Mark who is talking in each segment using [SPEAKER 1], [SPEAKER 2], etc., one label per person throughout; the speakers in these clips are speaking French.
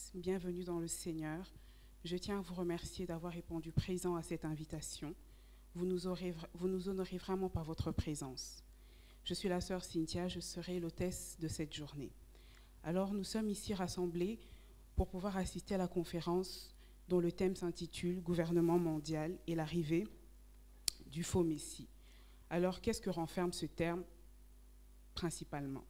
[SPEAKER 1] tous, bienvenue dans le Seigneur. Je tiens à vous remercier d'avoir répondu présent à cette invitation. Vous nous honorez vraiment par votre présence. Je suis la sœur Cynthia, je serai l'hôtesse de cette journée. Alors nous sommes ici rassemblés pour pouvoir assister à la conférence dont le thème s'intitule « Gouvernement mondial et l'arrivée du faux Messie ». Alors qu'est-ce que renferme ce terme principalement ?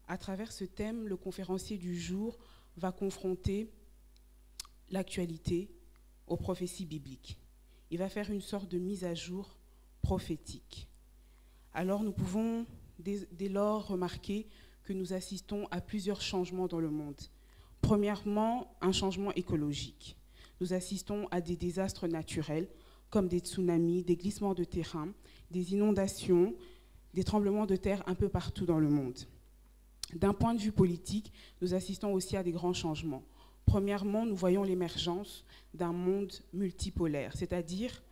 [SPEAKER 1] À travers ce thème, le conférencier du jour va confronter l'actualité aux prophéties bibliques. Il va faire une sorte de mise à jour prophétique. Alors nous pouvons dès lors remarquer que nous assistons à plusieurs changements dans le monde. Premièrement, un changement écologique. Nous assistons à des désastres naturels comme des tsunamis, des glissements de terrain, des inondations, des tremblements de terre un peu partout dans le monde. D'un point de vue politique, nous assistons aussi à des grands changements. Premièrement, nous voyons l'émergence d'un monde multipolaire, c'est-à-dire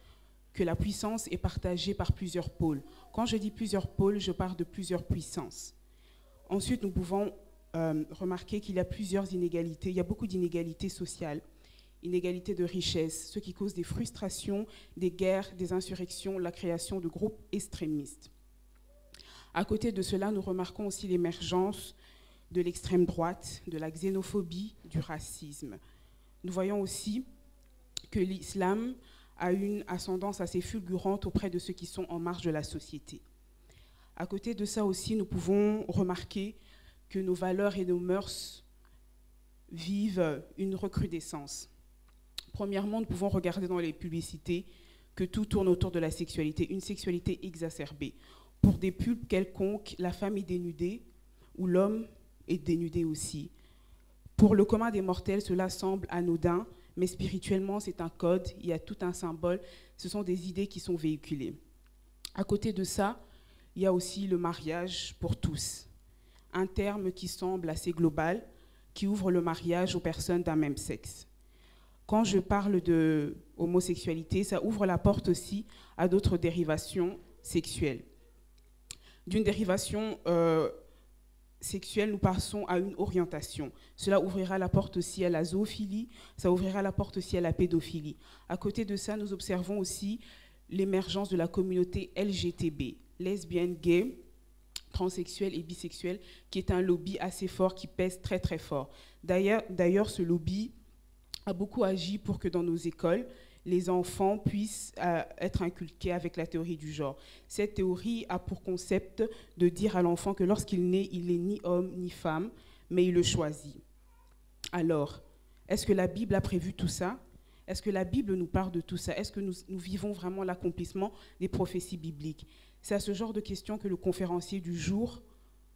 [SPEAKER 1] que la puissance est partagée par plusieurs pôles. Quand je dis plusieurs pôles, je parle de plusieurs puissances. Ensuite, nous pouvons remarquer qu'il y a plusieurs inégalités, il y a beaucoup d'inégalités sociales, inégalités de richesse, ce qui cause des frustrations, des guerres, des insurrections, la création de groupes extrémistes. À côté de cela, nous remarquons aussi l'émergence de l'extrême droite, de la xénophobie, du racisme. Nous voyons aussi que l'islam a une ascendance assez fulgurante auprès de ceux qui sont en marge de la société. À côté de ça aussi, nous pouvons remarquer que nos valeurs et nos mœurs vivent une recrudescence. Premièrement, nous pouvons regarder dans les publicités que tout tourne autour de la sexualité, une sexualité exacerbée. Pour des pubs quelconques, la femme est dénudée ou l'homme est dénudé aussi. Pour le commun des mortels, cela semble anodin, mais spirituellement, c'est un code, il y a tout un symbole, ce sont des idées qui sont véhiculées. À côté de ça, il y a aussi le mariage pour tous, un terme qui semble assez global, qui ouvre le mariage aux personnes d'un même sexe. Quand je parle de homosexualité, ça ouvre la porte aussi à d'autres dérivations sexuelles. D'une dérivation sexuelle, nous passons à une orientation. Cela ouvrira la porte aussi à la zoophilie, ça ouvrira la porte aussi à la pédophilie. À côté de ça, nous observons aussi l'émergence de la communauté LGTB, lesbiennes, gays, transsexuels et bisexuels, qui est un lobby assez fort, qui pèse très très fort. D'ailleurs, ce lobby a beaucoup agi pour que dans nos écoles, les enfants puissent être inculqués avec la théorie du genre. Cette théorie a pour concept de dire à l'enfant que lorsqu'il naît, il n'est ni homme ni femme, mais il le choisit. Alors, est-ce que la Bible a prévu tout ça? Est-ce que la Bible nous parle de tout ça? Est-ce que nous vivons vraiment l'accomplissement des prophéties bibliques? C'est à ce genre de questions que le conférencier du jour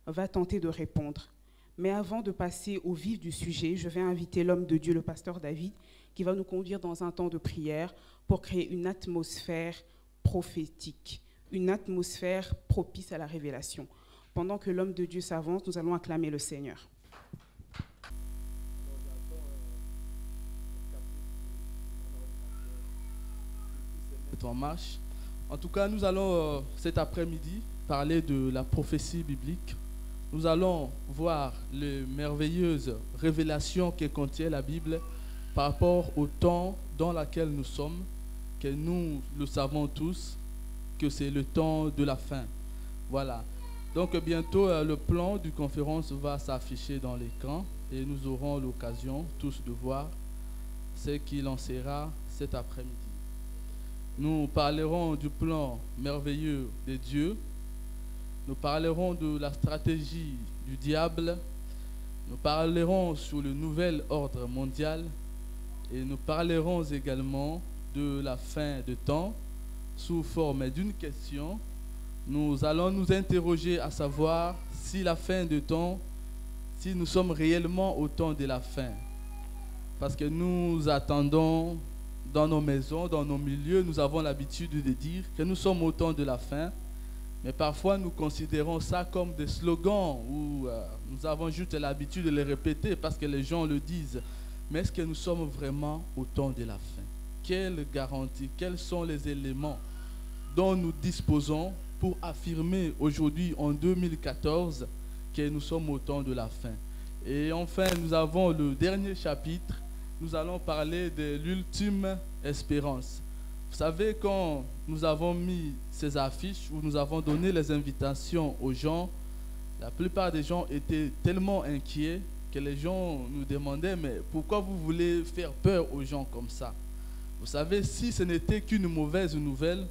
[SPEAKER 1] va tenter de répondre. Mais avant de passer au vif du sujet, je vais inviter l'homme de Dieu, le pasteur David, qui va nous conduire dans un temps de prière pour créer une atmosphère prophétique, une atmosphère propice à la révélation. Pendant que l'homme de Dieu s'avance, nous allons acclamer le Seigneur.
[SPEAKER 2] En marche. En tout cas, nous allons cet après-midi parler de la prophétie biblique. Nous allons voir les merveilleuses révélations que contient la Bible par rapport au temps dans lequel nous sommes, que nous le savons tous, que c'est le temps de la fin. Voilà. Donc bientôt, le plan du conférence va s'afficher dans l'écran et nous aurons l'occasion tous de voir ce qu'il en sera cet après-midi. Nous parlerons du plan merveilleux de Dieu. Nous parlerons de la stratégie du diable. Nous parlerons sur le nouvel ordre mondial. Et nous parlerons également de la fin de temps sous forme d'une question. Nous allons nous interroger à savoir si la fin de temps, si nous sommes réellement au temps de la fin. Parce que nous attendons dans nos maisons, dans nos milieux, nous avons l'habitude de dire que nous sommes au temps de la fin. Mais parfois, nous considérons ça comme des slogans où nous avons juste l'habitude de les répéter parce que les gens le disent. Mais est-ce que nous sommes vraiment au temps de la fin? Quelle garantie, quels sont les éléments dont nous disposons pour affirmer aujourd'hui, en 2014, que nous sommes au temps de la fin? Et enfin, nous avons le dernier chapitre. Nous allons parler de l'ultime espérance. Vous savez, quand nous avons mis ces affiches où nous avons donné les invitations aux gens, la plupart des gens étaient tellement inquiets que les gens nous demandaient, mais pourquoi vous voulez faire peur aux gens comme ça? Vous savez, si ce n'était qu'une mauvaise nouvelle,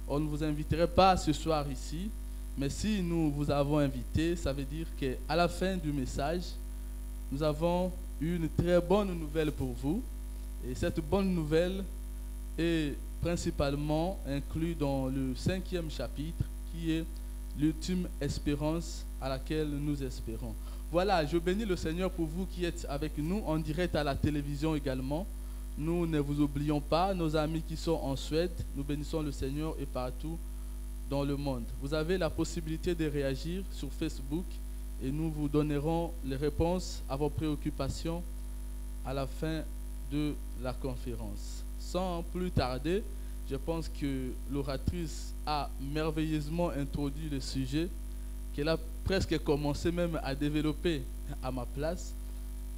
[SPEAKER 2] on ne vous inviterait pas ce soir ici. Mais si nous vous avons invité, ça veut dire qu'à la fin du message, nous avons une très bonne nouvelle pour vous. Et cette bonne nouvelle est principalement inclue dans le 5e chapitre, qui est l'ultime espérance à laquelle nous espérons. Voilà, je bénis le Seigneur pour vous qui êtes avec nous en direct à la télévision également. Nous ne vous oublions pas, nos amis qui sont en Suède, nous bénissons le Seigneur et partout dans le monde. Vous avez la possibilité de réagir sur Facebook et nous vous donnerons les réponses à vos préoccupations à la fin de la conférence. Sans plus tarder, je pense que l'oratrice a merveilleusement introduit le sujet, qu'elle a presque commencé même à développer à ma place,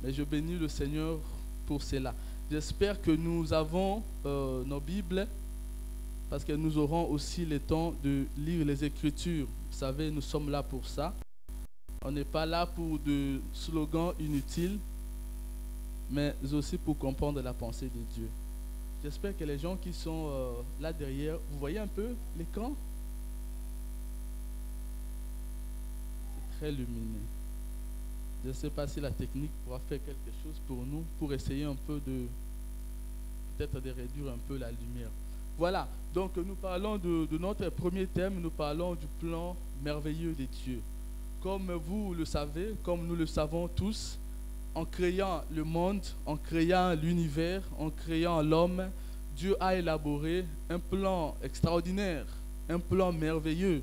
[SPEAKER 2] mais je bénis le Seigneur pour cela. J'espère que nous avons nos Bibles, parce que nous aurons aussi le temps de lire les Écritures. Vous savez, nous sommes là pour ça. On n'est pas là pour des slogans inutiles, mais aussi pour comprendre la pensée de Dieu. J'espère que les gens qui sont là derrière, vous voyez un peu l'écran? C'est très lumineux. Je ne sais pas si la technique pourra faire quelque chose pour nous, pour essayer un peu de, peut-être de réduire un peu la lumière. Voilà, donc nous parlons de notre premier thème, nous parlons du plan merveilleux de Dieu. Comme vous le savez, comme nous le savons tous, en créant le monde, en créant l'univers, en créant l'homme, Dieu a élaboré un plan extraordinaire, un plan merveilleux.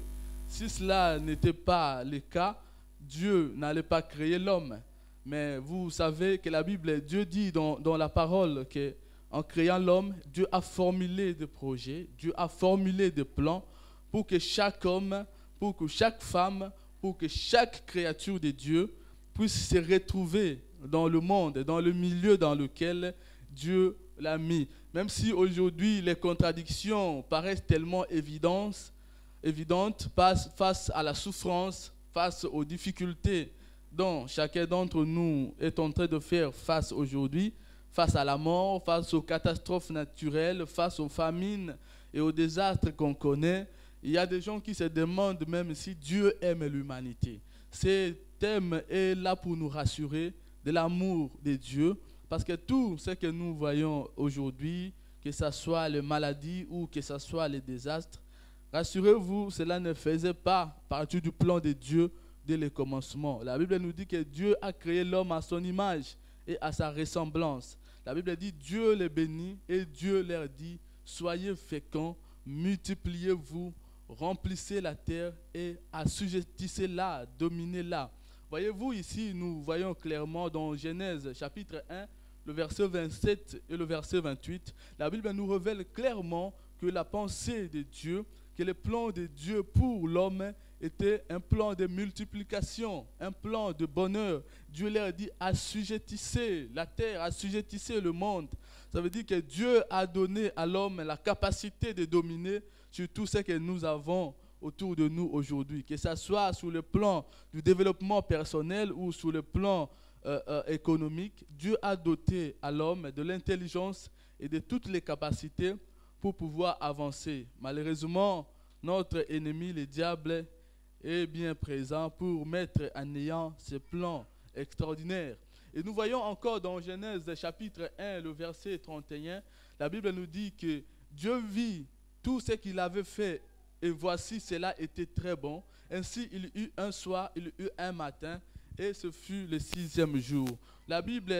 [SPEAKER 2] Si cela n'était pas le cas, Dieu n'allait pas créer l'homme. Mais vous savez que la Bible, Dieu dit dans la parole qu'en créant l'homme, Dieu a formulé des projets, Dieu a formulé des plans pour que chaque homme, pour que chaque femme, pour que chaque créature de Dieu puisse se retrouver dans le monde, dans le milieu dans lequel Dieu l'a mis. Même si aujourd'hui les contradictions paraissent tellement évidentes face à la souffrance, face aux difficultés dont chacun d'entre nous est en train de faire face aujourd'hui, face à la mort, face aux catastrophes naturelles, face aux famines et aux désastres qu'on connaît, il y a des gens qui se demandent même si Dieu aime l'humanité. Ce thème est là pour nous rassurer de l'amour de Dieu, parce que tout ce que nous voyons aujourd'hui, que ce soit les maladies ou que ce soit les désastres, rassurez-vous, cela ne faisait pas partie du plan de Dieu dès le commencement. La Bible nous dit que Dieu a créé l'homme à son image et à sa ressemblance. La Bible dit Dieu les bénit et Dieu leur dit soyez féconds, multipliez-vous, remplissez la terre et assujettissez-la, dominez-la. Voyez-vous ici, nous voyons clairement dans Genèse chapitre 1, le verset 27 et le verset 28, la Bible nous révèle clairement que la pensée de Dieu, que le plan de Dieu pour l'homme était un plan de multiplication, un plan de bonheur. Dieu leur dit assujettissez la terre, assujettissez le monde. Ça veut dire que Dieu a donné à l'homme la capacité de dominer sur tout ce que nous avons autour de nous aujourd'hui, que ce soit sur le plan du développement personnel ou sur le plan économique. Dieu a doté à l'homme de l'intelligence et de toutes les capacités pour pouvoir avancer. Malheureusement, notre ennemi, le diable, est bien présent pour mettre en néant ce plan extraordinaire. Et nous voyons encore dans Genèse chapitre 1, le verset 31, la Bible nous dit que Dieu vit tout ce qu'il avait fait et voici cela était très bon. Ainsi il eut un soir, il eut un matin et ce fut le 6e jour. La Bible,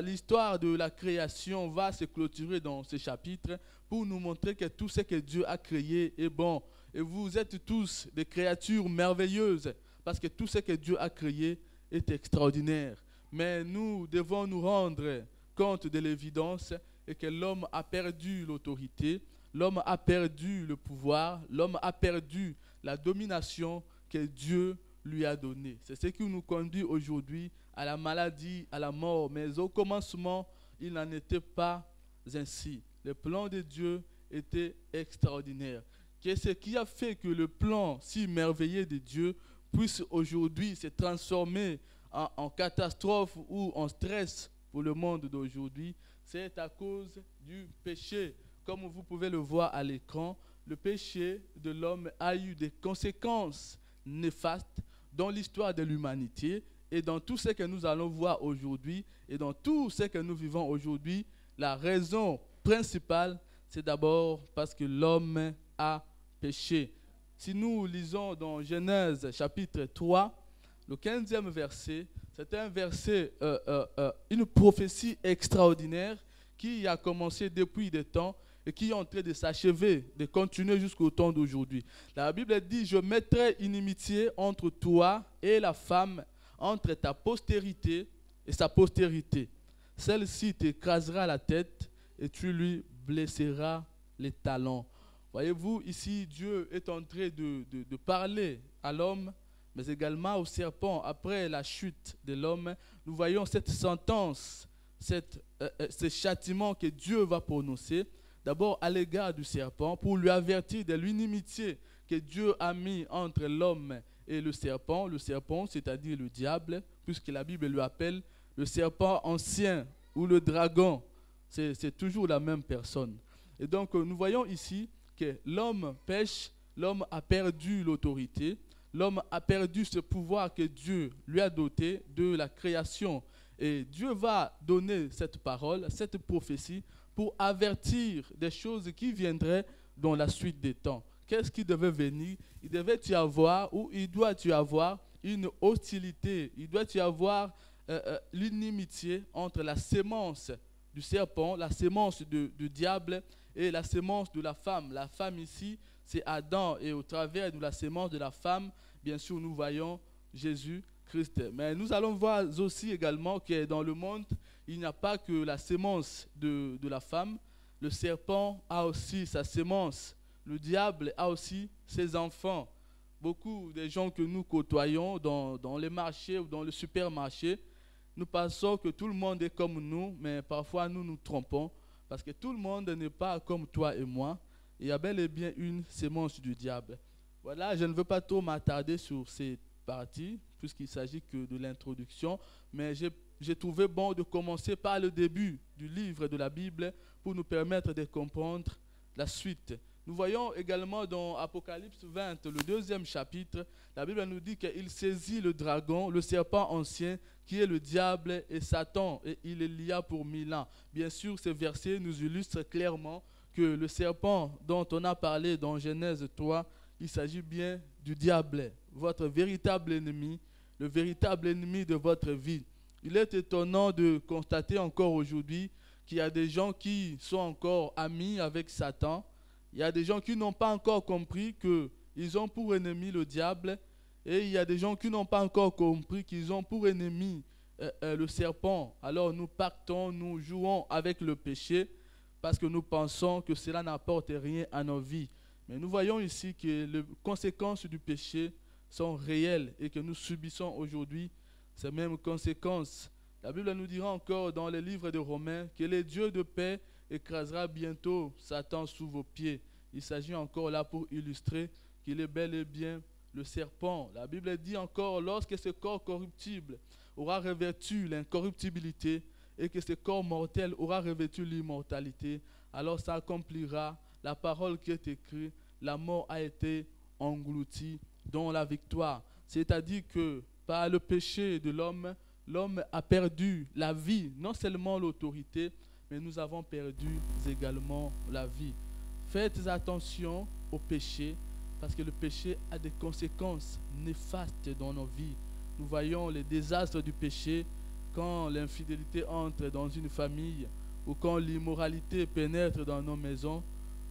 [SPEAKER 2] l'histoire de la création va se clôturer dans ce chapitre pour nous montrer que tout ce que Dieu a créé est bon. Et vous êtes tous des créatures merveilleuses parce que tout ce que Dieu a créé est extraordinaire. Mais nous devons nous rendre compte de l'évidence et que l'homme a perdu l'autorité, l'homme a perdu le pouvoir, l'homme a perdu la domination que Dieu lui a donnée. C'est ce qui nous conduit aujourd'hui à la maladie, à la mort. Mais au commencement, il n'en était pas ainsi. Le plan de Dieu était extraordinaire. Qu'est-ce qui a fait que le plan si merveilleux de Dieu puisse aujourd'hui se transformer en catastrophe ou en stress pour le monde d'aujourd'hui? C'est à cause du péché. Comme vous pouvez le voir à l'écran, le péché de l'homme a eu des conséquences néfastes dans l'histoire de l'humanité et dans tout ce que nous allons voir aujourd'hui et dans tout ce que nous vivons aujourd'hui. La raison principale, c'est d'abord parce que l'homme a péché. Si nous lisons dans Genèse chapitre 3, le 15e verset, c'est un verset, une prophétie extraordinaire qui a commencé depuis des temps et qui est en train de s'achever, de continuer jusqu'au temps d'aujourd'hui. La Bible dit, je mettrai inimitié entre toi et la femme, entre ta postérité et sa postérité. Celle-ci t'écrasera la tête et tu lui blesseras les talons. Voyez-vous, ici, Dieu est en train de parler à l'homme, mais également au serpent. Après la chute de l'homme, nous voyons cette sentence, ce châtiment que Dieu va prononcer, d'abord à l'égard du serpent, pour lui avertir de l'inimitié que Dieu a mis entre l'homme et le serpent, c'est-à-dire le diable, puisque la Bible lui appelle le serpent ancien ou le dragon. C'est toujours la même personne. Et donc, nous voyons ici que l'homme pêche, l'homme a perdu l'autorité, l'homme a perdu ce pouvoir que Dieu lui a doté de la création. Et Dieu va donner cette parole, cette prophétie, pour avertir des choses qui viendraient dans la suite des temps. Qu'est-ce qui devait venir? Il devait y avoir, ou il doit y avoir, une hostilité. Il doit y avoir l'inimitié entre la sémence du serpent, la sémence du diable et la sémence de la femme. La femme ici, c'est Adam, et au travers de la sémence de la femme, bien sûr, nous voyons Jésus-Christ. Mais nous allons voir aussi également que dans le monde, il n'y a pas que la sémence de la femme. Le serpent a aussi sa sémence. Le diable a aussi ses enfants. Beaucoup de gens que nous côtoyons dans les marchés ou dans le supermarché, nous pensons que tout le monde est comme nous, mais parfois nous nous trompons, parce que tout le monde n'est pas comme toi et moi. Il y a bel et bien une sémence du diable. Voilà, je ne veux pas trop m'attarder sur cette partie, puisqu'il s'agit que de l'introduction, mais j'ai trouvé bon de commencer par le début du livre de la Bible pour nous permettre de comprendre la suite. Nous voyons également dans Apocalypse 20, le 2e chapitre, la Bible nous dit qu'il saisit le dragon, le serpent ancien, qui est le diable et Satan, et il est lié pour 1000 ans. Bien sûr, ce verset nous illustre clairement que le serpent dont on a parlé dans Genèse 3, il s'agit bien du diable, votre véritable ennemi, le véritable ennemi de votre vie. Il est étonnant de constater encore aujourd'hui qu'il y a des gens qui sont encore amis avec Satan. Il y a des gens qui n'ont pas encore compris qu'ils ont pour ennemi le diable. Et il y a des gens qui n'ont pas encore compris qu'ils ont pour ennemi le serpent. Alors nous partons, nous jouons avec le péché parce que nous pensons que cela n'apporte rien à nos vies. Mais nous voyons ici que les conséquences du péché sont réelles et que nous subissons aujourd'hui ces mêmes conséquences. La Bible nous dira encore dans les livres de Romains que le Dieu de paix écrasera bientôt Satan sous vos pieds. Il s'agit encore là pour illustrer qu'il est bel et bien le serpent. La Bible dit encore, lorsque ce corps corruptible aura revêtu l'incorruptibilité et que ce corps mortel aura revêtu l'immortalité, alors s'accomplira la parole qui est écrite, la mort a été engloutie dans la victoire. C'est-à-dire que par le péché de l'homme, l'homme a perdu la vie, non seulement l'autorité, mais nous avons perdu également la vie. Faites attention au péché, parce que le péché a des conséquences néfastes dans nos vies. Nous voyons les désastres du péché quand l'infidélité entre dans une famille ou quand l'immoralité pénètre dans nos maisons.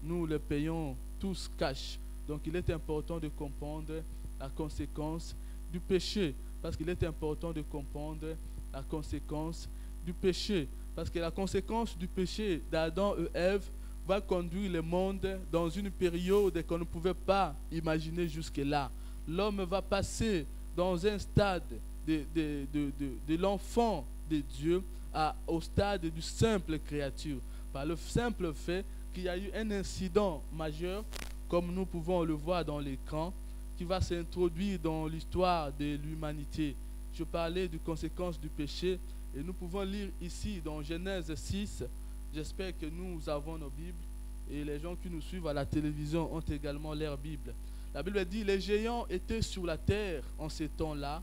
[SPEAKER 2] Nous le payons tous cash. Donc il est important de comprendre la conséquence du péché, parce qu'il est important de comprendre la conséquence du péché. Parce que la conséquence du péché d'Adam et Ève va conduire le monde dans une période qu'on ne pouvait pas imaginer jusque-là. L'homme va passer dans un stade de l'enfant de Dieu au stade du simple créature. Par le simple fait qu'il y a eu un incident majeur, comme nous pouvons le voir dans l'écran, qui va s'introduire dans l'histoire de l'humanité. Je parlais des conséquences du péché et nous pouvons lire ici dans Genèse 6. J'espère que nous avons nos Bibles et les gens qui nous suivent à la télévision ont également leur Bible. La Bible dit: les géants étaient sur la terre en ces temps-là,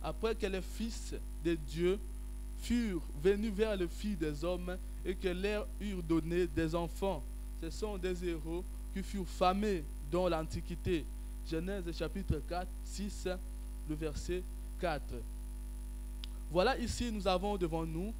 [SPEAKER 2] après que les fils de Dieu furent venus vers le Fils des hommes et que leur eurent donné des enfants. Ce sont des héros qui furent famés dans l'Antiquité. Genèse chapitre 4, 6, le verset 4. Voilà, ici nous avons devant nous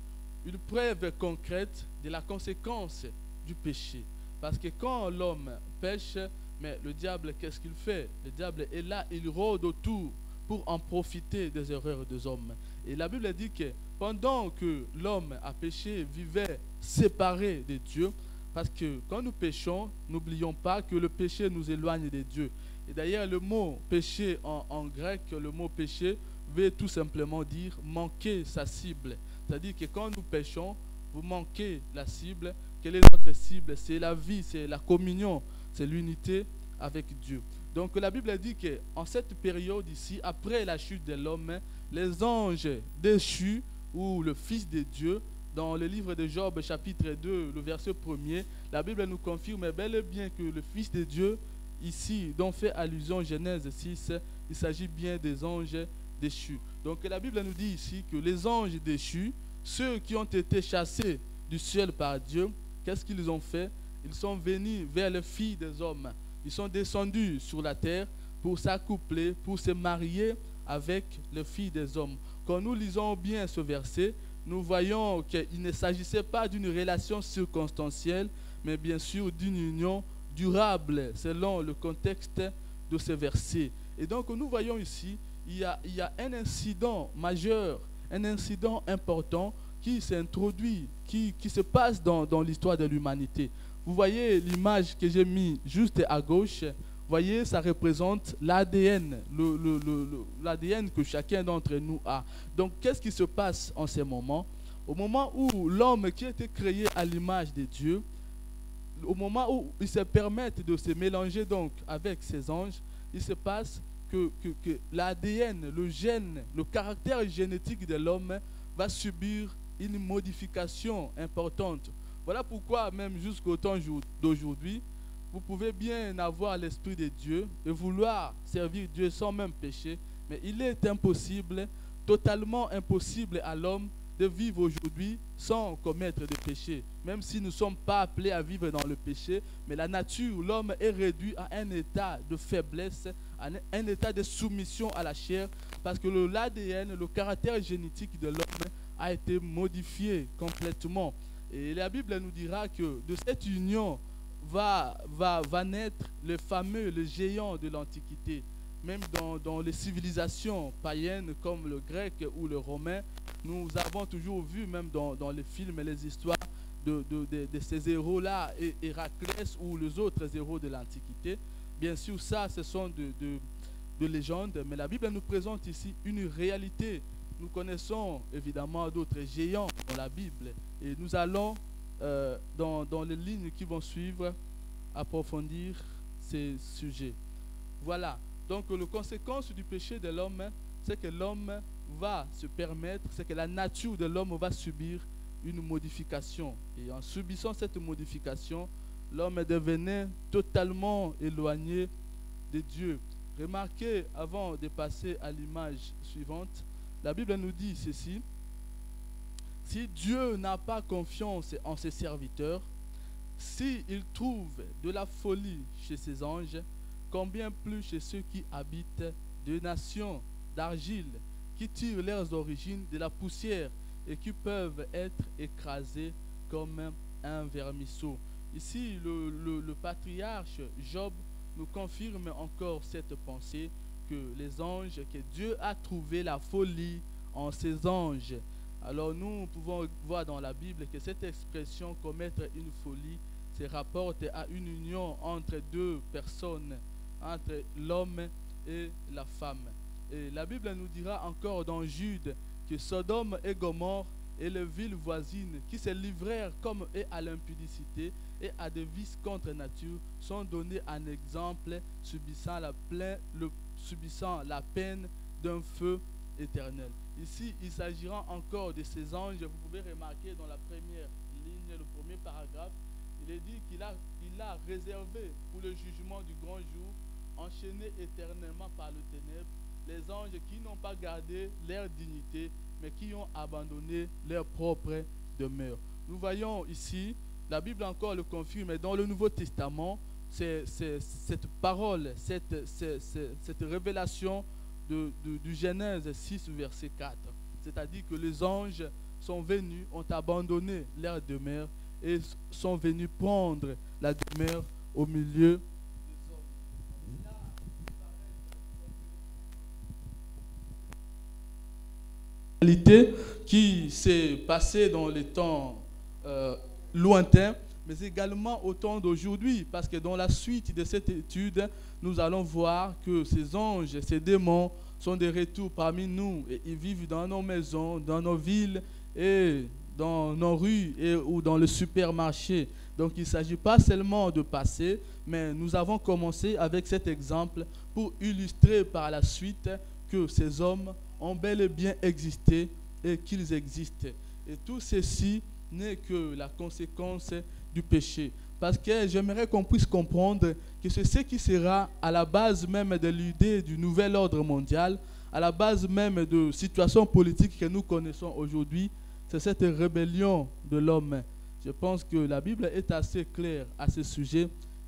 [SPEAKER 2] une preuve concrète de la conséquence du péché. Parce que quand l'homme pêche, mais le diable, qu'est-ce qu'il fait? Le diable est là, il rôde autour pour en profiter des erreurs des hommes. Et la Bible dit que pendant que l'homme a péché, vivait séparé de Dieu, parce que quand nous péchons, n'oublions pas que le péché nous éloigne de Dieu. Et d'ailleurs, le mot péché en grec, le mot péché veut tout simplement dire manquer sa cible. C'est-à-dire que quand nous péchons, vous manquez la cible. Quelle est notre cible? C'est la vie, c'est la communion, c'est l'unité avec Dieu. Donc la Bible dit qu'en cette période ici, après la chute de l'homme, les anges déchus, ou le Fils de Dieu, dans le livre de Job chapitre 2, le verset 1er, la Bible nous confirme bel et bien que le Fils de Dieu, ici, dont fait allusion Genèse 6, il s'agit bien des anges déchus. Donc la Bible nous dit ici que les anges déchus, ceux qui ont été chassés du ciel par Dieu, qu'est-ce qu'ils ont fait? Ils sont venus vers le Fils des hommes. Ils sont descendus sur la terre pour s'accoupler, pour se marier avec le Fils des hommes. Quand nous lisons bien ce verset, nous voyons qu'il ne s'agissait pas d'une relation circonstancielle, mais bien sûr d'une union durable, selon le contexte de ce verset. Et donc nous voyons ici, il y a un incident majeur, un incident important qui s'introduit, qui se passe dans l'histoire de l'humanité. Vous voyez l'image que j'ai mise juste à gauche. Vous voyez, ça représente l'ADN, l'ADN que chacun d'entre nous a. Donc, qu'est-ce qui se passe en ce moment? Au moment où l'homme qui a été créé à l'image de Dieu, au moment où ils se permettent de se mélanger donc avec ces anges, il se passe que l'ADN, le gène, le caractère génétique de l'homme va subir une modification importante. Voilà pourquoi, même jusqu'au temps d'aujourd'hui, vous pouvez bien avoir l'Esprit de Dieu et vouloir servir Dieu sans même pécher, mais il est impossible, totalement impossible à l'homme de vivre aujourd'hui sans commettre de péché. Même si nous ne sommes pas appelés à vivre dans le péché, mais la nature, l'homme est réduit à un état de faiblesse, à un état de soumission à la chair, parce que l'ADN, le caractère génétique de l'homme a été modifié complètement. Et la Bible nous dira que de cette union va naître le fameux, le géant de l'Antiquité. Même dans les civilisations païennes comme le grec ou le romain, nous avons toujours vu, même dans les films et les histoires de ces héros-là, Héraclès ou les autres héros de l'Antiquité. Bien sûr, ça, ce sont de légendes, mais la Bible nous présente ici une réalité. Nous connaissons évidemment d'autres géants dans la Bible et nous allons, dans les lignes qui vont suivre, approfondir ces sujets. Voilà. Donc, la conséquence du péché de l'homme, c'est que l'homme va se permettre, c'est que la nature de l'homme va subir une modification. Et en subissant cette modification, l'homme devenait totalement éloigné de Dieu. Remarquez, avant de passer à l'image suivante, la Bible nous dit ceci: si Dieu n'a pas confiance en ses serviteurs, s'il trouve de la folie chez ses anges, combien plus chez ceux qui habitent des nations d'argile, qui tirent leurs origines de la poussière et qui peuvent être écrasés comme un vermisseau. Ici, le patriarche Job nous confirme encore cette pensée que les anges, que Dieu a trouvé la folie en ses anges. Alors nous pouvons voir dans la Bible que cette expression commettre une folie se rapporte à une union entre deux personnes, entre l'homme et la femme. Et la Bible nous dira encore dans Jude que Sodome et Gomorrhe et les villes voisines qui se livrèrent comme eux à l'impudicité et à des vices contre nature sont donnés en exemple, subissant la peine d'un feu éternel. Ici, il s'agira encore de ces anges. Vous pouvez remarquer dans la première ligne, le premier paragraphe, il est dit qu'il a réservé pour le jugement du grand jour, enchaînés éternellement par le ténèbre, les anges qui n'ont pas gardé leur dignité, mais qui ont abandonné leur propre demeure. Nous voyons ici, la Bible encore le confirme, dans le Nouveau Testament, cette parole, cette révélation du Genèse 6, verset 4. C'est-à-dire que les anges sont venus, ont abandonné leur demeure et sont venus prendre la demeure au milieu des hommes. Qui s'est passée dans les temps lointains, mais également au temps d'aujourd'hui, parce que dans la suite de cette étude, nous allons voir que ces anges, ces démons sont de retour parmi nous et ils vivent dans nos maisons, dans nos villes et dans nos rues ou dans le supermarché. Donc il ne s'agit pas seulement de passer, mais nous avons commencé avec cet exemple pour illustrer par la suite que ces hommes ont bel et bien existé et qu'ils existent. Et tout ceci n'est que la conséquence du péché. Parce que j'aimerais qu'on puisse comprendre que c'est ce qui sera à la base même de l'idée du nouvel ordre mondial, à la base même de situations politiques que nous connaissons aujourd'hui, c'est cette rébellion de l'homme. Je pense que la Bible est assez claire à ce sujet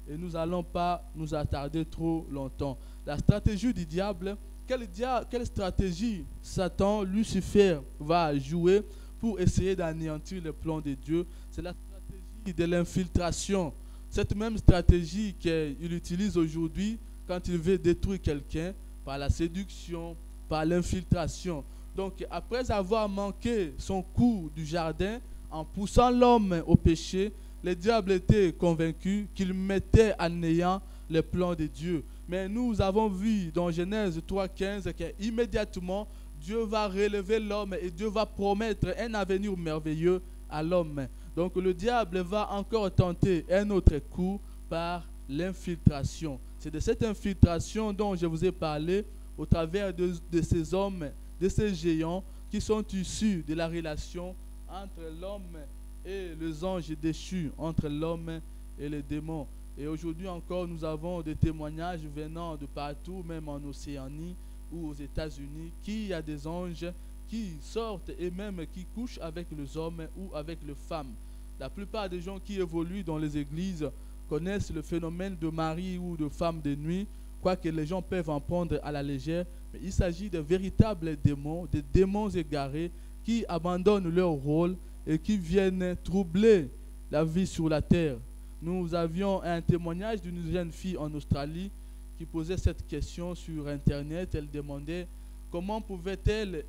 [SPEAKER 2] et nous n'allons pas nous attarder trop longtemps. La stratégie du diable, quelle stratégie Satan, Lucifer, va jouer pour essayer d'anéantir le plan de Dieu? C'est la stratégie de l'infiltration. Cette même stratégie qu'il utilise aujourd'hui quand il veut détruire quelqu'un par la séduction, par l'infiltration. Donc, après avoir manqué son coup du jardin, en poussant l'homme au péché, le diable était convaincu qu'il mettait à néant les plans de Dieu. Mais nous avons vu dans Genèse 3,15 qu'immédiatement, Dieu va relever l'homme et Dieu va promettre un avenir merveilleux à l'homme. Donc le diable va encore tenter un autre coup par l'infiltration. C'est de cette infiltration dont je vous ai parlé au travers de ces hommes, de ces géants qui sont issus de la relation entre l'homme et les anges déchus, entre l'homme et les démons. Et aujourd'hui encore, nous avons des témoignages venant de partout, même en Océanie ou aux États-Unis, qu'il y a des anges qui sortent et même qui couchent avec les hommes ou avec les femmes. La plupart des gens qui évoluent dans les églises connaissent le phénomène de mari ou de femme de nuit, quoique les gens peuvent en prendre à la légère, mais il s'agit de véritables démons, des démons égarés qui abandonnent leur rôle et qui viennent troubler la vie sur la terre. Nous avions un témoignage d'une jeune fille en Australie qui posait cette question sur Internet. Elle demandait comment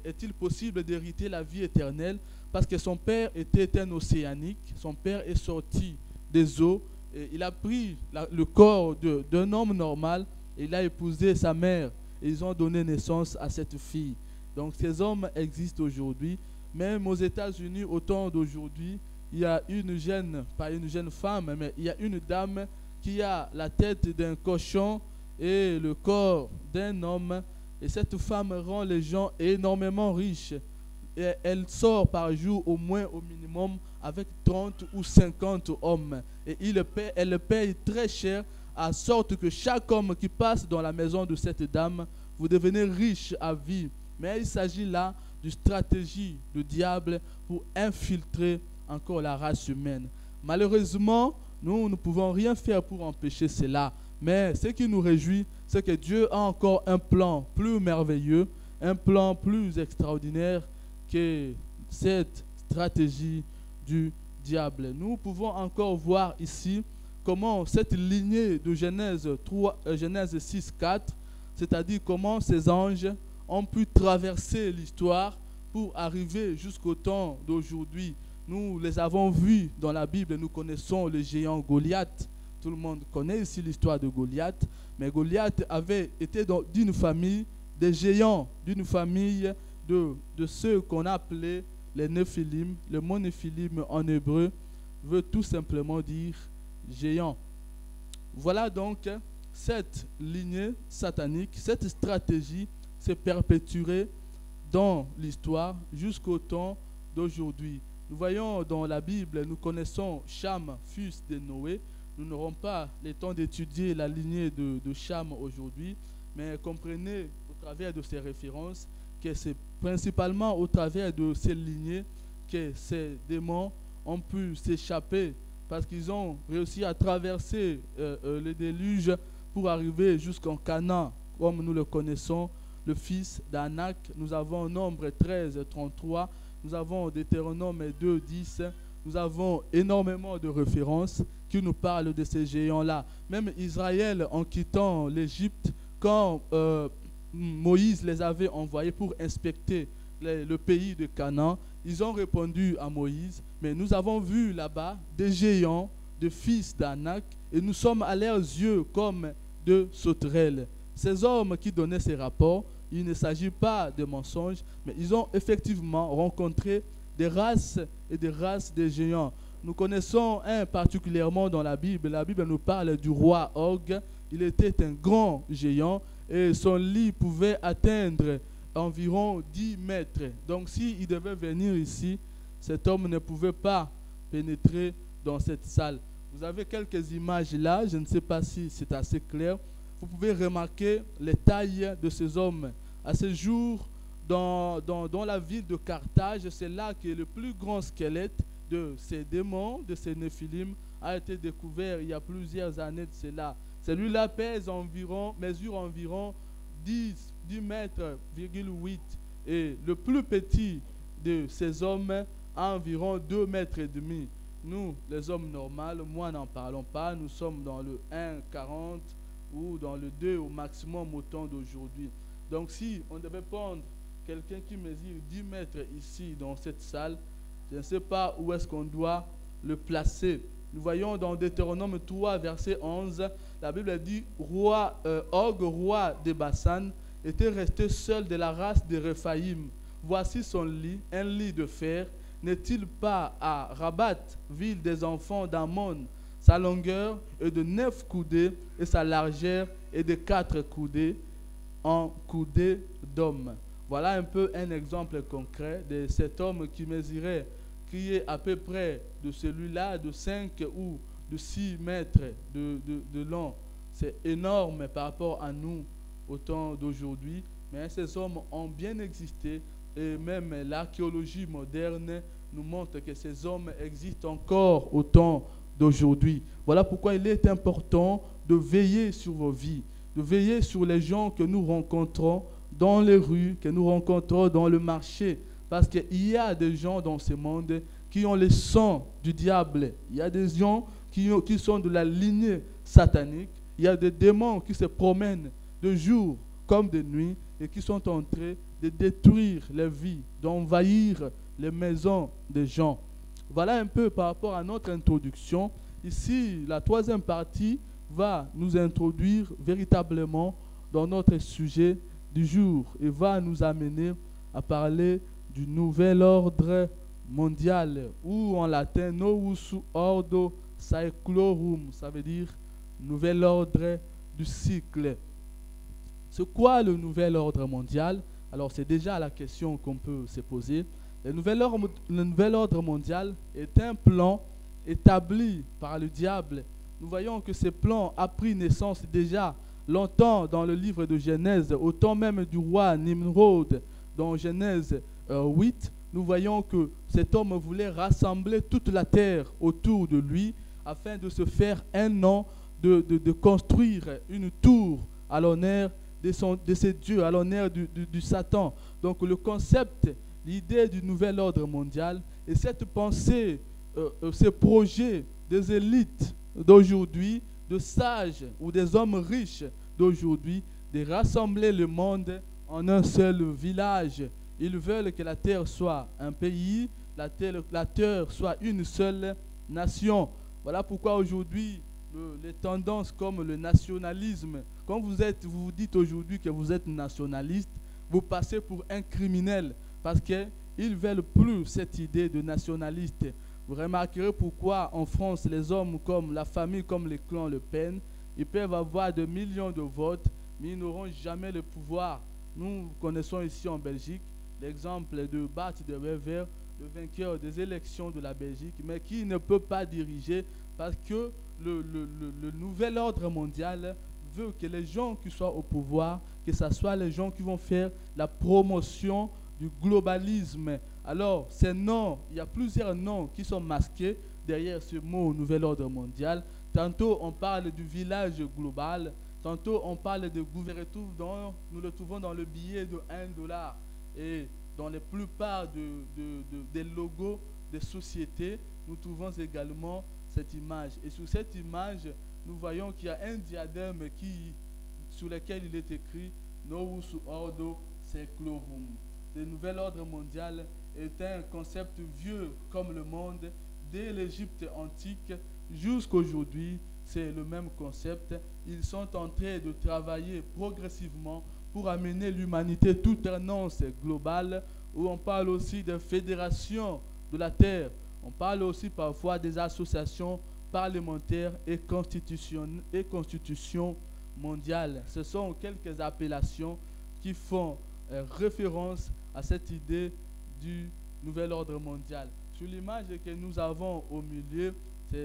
[SPEAKER 2] est-il possible d'hériter la vie éternelle, parce que son père était un océanique, son père est sorti des eaux, et il a pris le corps d'un homme normal et il a épousé sa mère et ils ont donné naissance à cette fille. Donc ces hommes existent aujourd'hui, même aux États-Unis au temps d'aujourd'hui. Il y a pas une jeune femme, mais il y a une dame qui a la tête d'un cochon et le corps d'un homme. Et cette femme rend les gens énormément riches. Et elle sort par jour au moins au minimum avec 30 ou 50 hommes. Et elle le paye très cher, à sorte que chaque homme qui passe dans la maison de cette dame, vous devenez riche à vie. Mais il s'agit là d'une stratégie du diable pour infiltrer encore la race humaine. Malheureusement, nous ne pouvons rien faire pour empêcher cela. Mais ce qui nous réjouit, c'est que Dieu a encore un plan plus merveilleux, un plan plus extraordinaire que cette stratégie du diable. Nous pouvons encore voir ici comment cette lignée de Genèse 6, 4, c'est-à-dire comment ces anges ont pu traverser l'histoire pour arriver jusqu'au temps d'aujourd'hui. Nous les avons vus dans la Bible, nous connaissons le géant Goliath. Tout le monde connaît ici l'histoire de Goliath, mais Goliath avait été d'une famille des géants d'une famille de ceux qu'on appelait les Néphilim. Le mot Néphilim en hébreu veut tout simplement dire géant. Voilà donc cette lignée satanique, cette stratégie s'est perpétuée dans l'histoire jusqu'au temps d'aujourd'hui. Nous voyons dans la Bible, nous connaissons Cham, fils de Noé. Nous n'aurons pas le temps d'étudier la lignée de Cham aujourd'hui, mais comprenez au travers de ces références que c'est principalement au travers de ces lignées que ces démons ont pu s'échapper parce qu'ils ont réussi à traverser le déluge pour arriver jusqu'en Canaan, comme nous le connaissons, le fils d'Anak. Nous avons Nombre 13, 33, nous avons Deutéronome 2, 10, nous avons énormément de références qui nous parlent de ces géants-là. Même Israël, en quittant l'Égypte, quand Moïse les avait envoyés pour inspecter le pays de Canaan, ils ont répondu à Moïse, mais nous avons vu là-bas des géants, des fils d'Anak, et nous sommes à leurs yeux comme de sauterelles. Ces hommes qui donnaient ces rapports, il ne s'agit pas de mensonges, mais ils ont effectivement rencontré des races et des races de géants. Nous connaissons un particulièrement dans la Bible. La Bible nous parle du roi Og. Il était un grand géant et son lit pouvait atteindre environ 10 mètres. Donc s'il devait venir ici, cet homme ne pouvait pas pénétrer dans cette salle. Vous avez quelques images là, je ne sais pas si c'est assez clair. Vous pouvez remarquer les tailles de ces hommes. À ce jour, dans la ville de Carthage, c'est là que le plus grand squelette de ces démons, de ces Néphilim, a été découvert il y a plusieurs années de cela. Celui-là mesure environ 10 mètres, 8, et le plus petit de ces hommes a environ 2 mètres et demi. Nous, les hommes normaux, moi n'en parlons pas, nous sommes dans le 1,40 ou dans le 2 au maximum au temps d'aujourd'hui. Donc si on devait prendre quelqu'un qui mesure 10 mètres ici dans cette salle, je ne sais pas où est-ce qu'on doit le placer. Nous voyons dans Deutéronome 3, verset 11, la Bible dit Og, roi de Bassan, était resté seul de la race de Réphaïm. Voici son lit, un lit de fer. N'est-il pas à Rabat, ville des enfants d'Ammon? Sa longueur est de 9 coudées et sa largeur est de 4 coudées en coudées d'homme. Voilà un peu un exemple concret de cet homme qui mesurait, qui est à peu près de celui-là, de 5 ou de 6 mètres de long. C'est énorme par rapport à nous au temps d'aujourd'hui, mais ces hommes ont bien existé et même l'archéologie moderne nous montre que ces hommes existent encore au temps d'aujourd'hui. Voilà pourquoi il est important de veiller sur vos vies, de veiller sur les gens que nous rencontrons dans les rues, que nous rencontrons dans le marché. Parce qu'il y a des gens dans ce monde qui ont le sang du diable. Il y a des gens qui sont de la lignée satanique. Il y a des démons qui se promènent de jour comme de nuit et qui sont en train de détruire les vies, d'envahir les maisons des gens. Voilà un peu par rapport à notre introduction. Ici, la troisième partie va nous introduire véritablement dans notre sujet du jour et va nous amener à parler du nouvel ordre mondial, ou en latin novus ordo saeculorum, ça veut dire nouvel ordre du cycle. C'est quoi le nouvel ordre mondial? Alors c'est déjà la question qu'on peut se poser. Le nouvel ordre mondial est un plan établi par le diable. Nous voyons que ce plan a pris naissance déjà longtemps dans le livre de Genèse, au temps même du roi Nimrod. Dans Genèse 8, nous voyons que cet homme voulait rassembler toute la terre autour de lui afin de se faire un nom, de construire une tour à l'honneur de ses dieux, à l'honneur du Satan. Donc le concept, l'idée du nouvel ordre mondial et cette pensée, ce projet des élites d'aujourd'hui, de sages ou des hommes riches d'aujourd'hui, de rassembler le monde en un seul village. Ils veulent que la terre soit un pays, la terre soit une seule nation. Voilà pourquoi aujourd'hui, les tendances comme le nationalisme. Quand vous vous dites aujourd'hui que vous êtes nationaliste, vous passez pour un criminel parce qu'ils ne veulent plus cette idée de nationaliste. Vous remarquerez pourquoi en France, les hommes comme la famille, comme les clans Le Pen, ils peuvent avoir des millions de votes, mais ils n'auront jamais le pouvoir. Nous connaissons ici en Belgique l'exemple de Bart de Wever, le vainqueur des élections de la Belgique, mais qui ne peut pas diriger parce que le nouvel ordre mondial veut que les gens qui soient au pouvoir, que ce soit les gens qui vont faire la promotion du globalisme. Alors, ces noms, il y a plusieurs noms qui sont masqués derrière ce mot nouvel ordre mondial. Tantôt, on parle du village global, tantôt, on parle de gouvernement. Nous le trouvons dans le billet de $1 et dans la plupart des logos des sociétés, nous trouvons également cette image. Et sur cette image, nous voyons qu'il y a un diadème sur lequel il est écrit Novus Ordo Seclorum. Le nouvel ordre mondial est un concept vieux comme le monde, dès l'Égypte antique jusqu'à aujourd'hui. C'est le même concept. Ils sont en train de travailler progressivement pour amener l'humanité toute annonce globale, où on parle aussi de fédération de la Terre. On parle aussi parfois des associations parlementaires et constitutions mondiales. Ce sont quelques appellations qui font référence à cette idée du nouvel ordre mondial. Sur l'image que nous avons au milieu,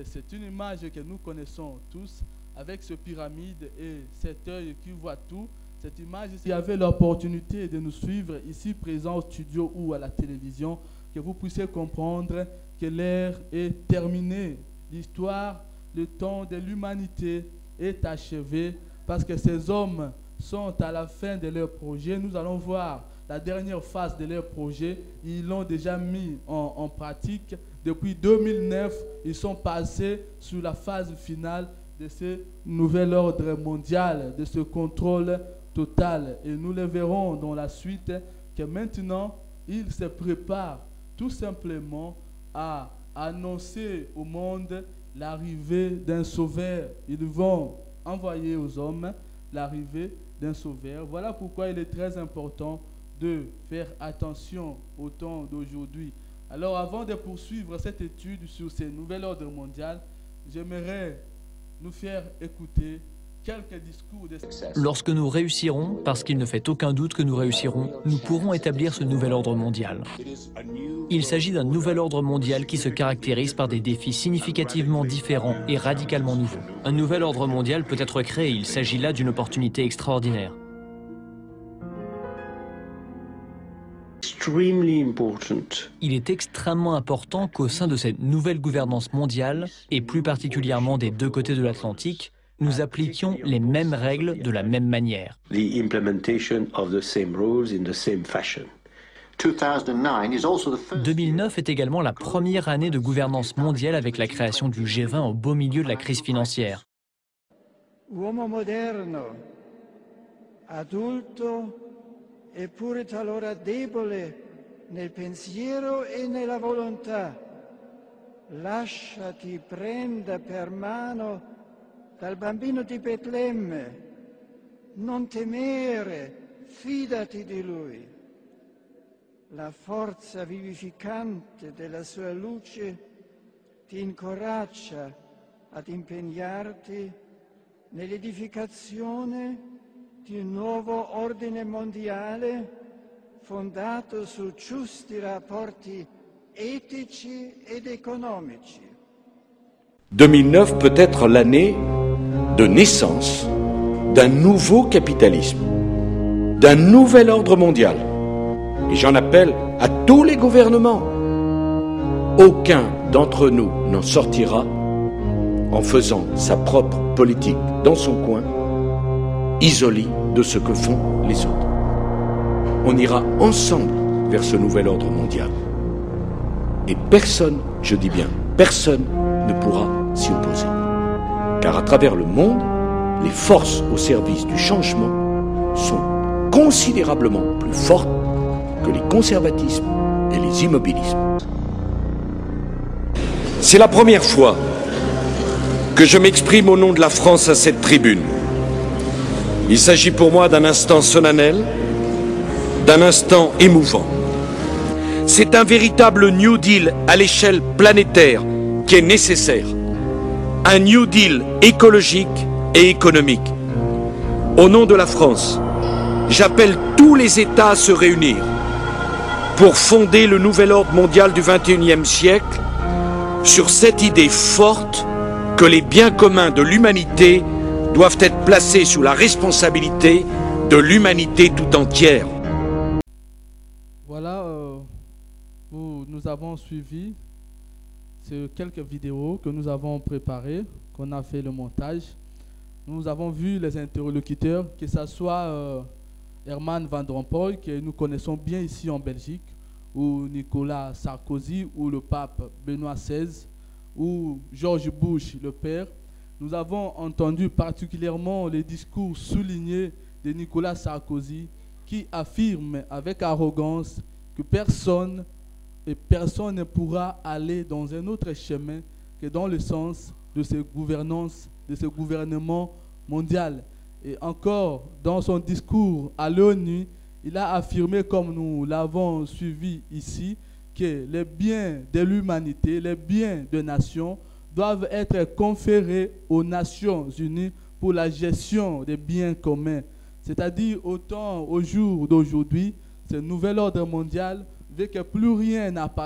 [SPEAKER 2] c'est une image que nous connaissons tous, avec ce pyramide et cet œil qui voit tout. Cette image, s'il y avait l'opportunité de nous suivre ici présent au studio ou à la télévision, que vous puissiez comprendre que l'ère est terminée. L'histoire, le temps de l'humanité est achevé parce que ces hommes sont à la fin de leur projet. Nous allons voir la dernière phase de leur projet. Ils l'ont déjà mis en pratique. Depuis 2009, ils sont passés sur la phase finale de ce nouvel ordre mondial, de ce contrôle total. Et nous le verrons dans la suite que maintenant, ils se préparent tout simplement à annoncer au monde l'arrivée d'un sauveur. Ils vont envoyer aux hommes l'arrivée d'un sauveur. Voilà pourquoi il est très important de faire attention au temps d'aujourd'hui. Alors, avant de poursuivre cette étude sur ce nouvel ordre mondial, j'aimerais nous faire écouter quelques discours de...
[SPEAKER 3] Lorsque nous réussirons, parce qu'il ne fait aucun doute que nous réussirons, nous pourrons établir ce nouvel ordre mondial. Il s'agit d'un nouvel ordre mondial qui se caractérise par des défis significativement différents et radicalement nouveaux. Un nouvel ordre mondial peut être créé, il s'agit là d'une opportunité extraordinaire. Il est extrêmement important qu'au sein de cette nouvelle gouvernance mondiale, et plus particulièrement des deux côtés de l'Atlantique, nous appliquions les mêmes règles de la même manière. 2009 est également la première année de gouvernance mondiale avec la création du G20 au beau milieu de la crise financière.
[SPEAKER 4] Uomo moderno, adulto, eppure talora debole nel pensiero e nella volontà, lasciati prenda per mano dal bambino di Betlemme, non temere, fidati di lui. La forza vivificante della sua luce ti incoraggia ad impegnarti nell'edificazione di un nuovo ordine mondiale fondato su giusti rapporti etici ed economici.
[SPEAKER 5] 2009 peut être l'année de naissance d'un nouveau capitalisme, d'un nouvel ordre mondial. Et j'en appelle à tous les gouvernements. Aucun d'entre nous n'en sortira en faisant sa propre politique dans son coin, isolé de ce que font les autres. On ira ensemble vers ce nouvel ordre mondial. Et personne, je dis bien personne, ne pourra s'y opposer. Car à travers le monde, les forces au service du changement sont considérablement plus fortes que les conservatismes et les immobilismes. C'est la première fois que je m'exprime au nom de la France à cette tribune. Il s'agit pour moi d'un instant solennel, d'un instant émouvant. C'est un véritable New Deal à l'échelle planétaire qui est nécessaire. Un New Deal écologique et économique. Au nom de la France, j'appelle tous les États à se réunir pour fonder le nouvel ordre mondial du XXIe siècle sur cette idée forte que les biens communs de l'humanité doivent être placés sous la responsabilité de l'humanité tout entière.
[SPEAKER 2] Voilà, nous avons suivi quelques vidéos que nous avons préparées, qu'on a fait le montage. Nous avons vu les interlocuteurs, que ce soit Herman Van Rompuy, que nous connaissons bien ici en Belgique, ou Nicolas Sarkozy, ou le pape Benoît XVI, ou George Bush, le père. Nous avons entendu particulièrement les discours soulignés de Nicolas Sarkozy, qui affirme avec arrogance que personne ne pourra aller dans un autre chemin que dans le sens de cette gouvernance, de ce gouvernement mondial. Et encore, dans son discours à l'ONU, il a affirmé, comme nous l'avons suivi ici, que les biens de l'humanité, les biens des nations, doivent être conférés aux Nations Unies pour la gestion des biens communs. C'est-à-dire, autant au jour d'aujourd'hui, ce nouvel ordre mondial veut que plus rien n'appartient